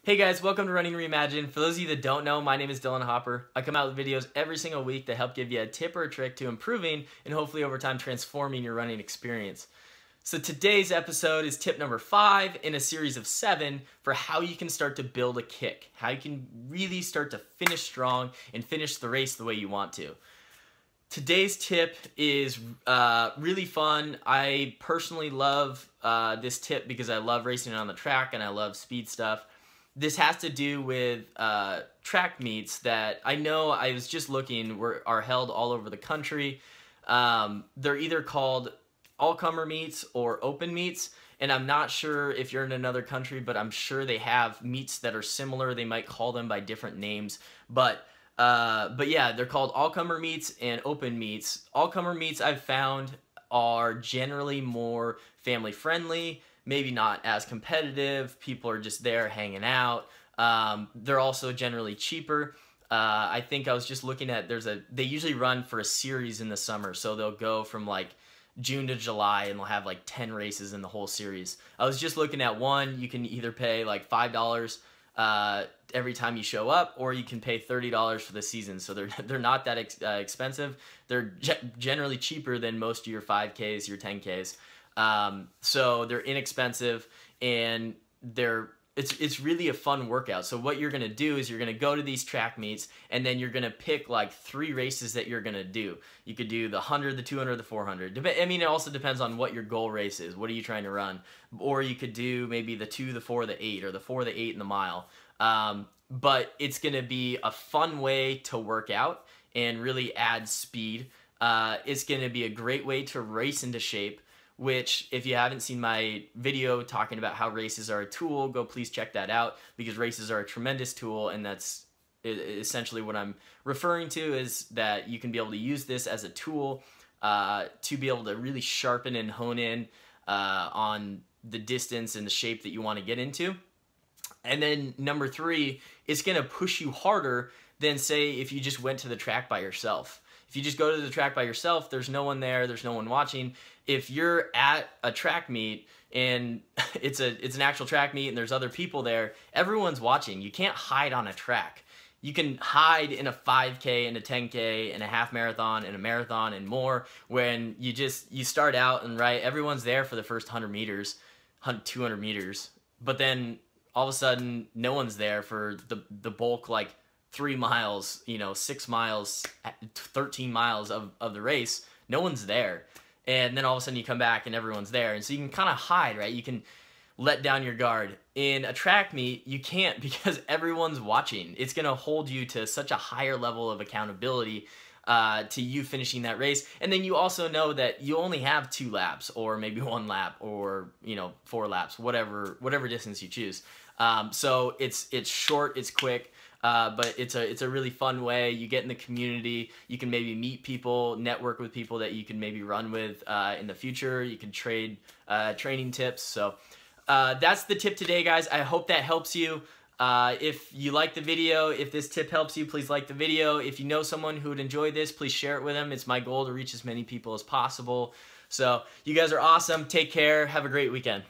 Hey guys, welcome to Running Reimagined. For those of you that don't know, my name is Dylan Hopper. I come out with videos every single week that help give you a tip or a trick to improving and hopefully over time transforming your running experience. So today's episode is tip number 5 in a series of 7 for how you can start to build a kick, how you can really start to finish strong and finish the race the way you want to. Today's tip is really fun. I personally love this tip because I love racing on the track and I love speed stuff. This has to do with track meets that I know I was just looking are held all over the country. They're either called all-comer meets or open meets, and I'm not sure if you're in another country, but I'm sure they have meets that are similar. They might call them by different names, but yeah, they're called all-comer meets and open meets. All-comer meets I've found are generally more family-friendly, maybe not as competitive. People are just there hanging out. They're also generally cheaper. I think I was just looking at, they usually run for a series in the summer, so they'll go from like June to July and they'll have like 10 races in the whole series. I was just looking at one. You can either pay like $5 every time you show up, or you can pay $30 for the season. So they're not that expensive. They're generally cheaper than most of your 5Ks, your 10Ks. So they're inexpensive and it's really a fun workout. So what you're going to do is you're going to go to these track meets and then you're going to pick like 3 races that you're going to do. You could do the 100, the 200, the 400. I mean, it also depends on what your goal race is. What are you trying to run? Or you could do maybe the 2, the 4, the 8, or the 4, the 8, and the mile. But it's going to be a fun way to work out and really add speed. It's going to be a great way to race into shape, which if you haven't seen my video talking about how races are a tool, please check that out, because races are a tremendous tool, and that's essentially what I'm referring to, is that you can be able to use this as a tool to be able to really sharpen and hone in on the distance and the shape that you want to get into. And then number 3, it's going to push you harder than, say, if you just went to the track by yourself. If you just go to the track by yourself, there's no one there, there's no one watching. If you're at a track meet and it's an actual track meet and there's other people there, everyone's watching. You can't hide on a track. You can hide in a 5K and a 10K and a half marathon and a marathon and more when you start out and everyone's there for the first 100 meters, 200 meters, but then all of a sudden no one's there for the bulk, like 3 miles, 6 miles, 13 miles of the race. No one's there. And then all of a sudden you come back and everyone's there. And so you can kind of hide, right? You can let down your guard. In a track meet, you can't, because everyone's watching. It's going to hold you to such a higher level of accountability to you finishing that race. And then you also know that you only have 2 laps, or maybe 1 lap, or 4 laps, whatever distance you choose. So it's short, it's quick. But it's a really fun way. You get in the community. You can maybe meet people, network with people that you can maybe run with in the future. You can trade training tips. So that's the tip today, guys. I hope that helps you. If you like the video, if this tip helps you, please like the video. If you know someone who would enjoy this, please share it with them. It's my goal to reach as many people as possible. So you guys are awesome. Take care. Have a great weekend.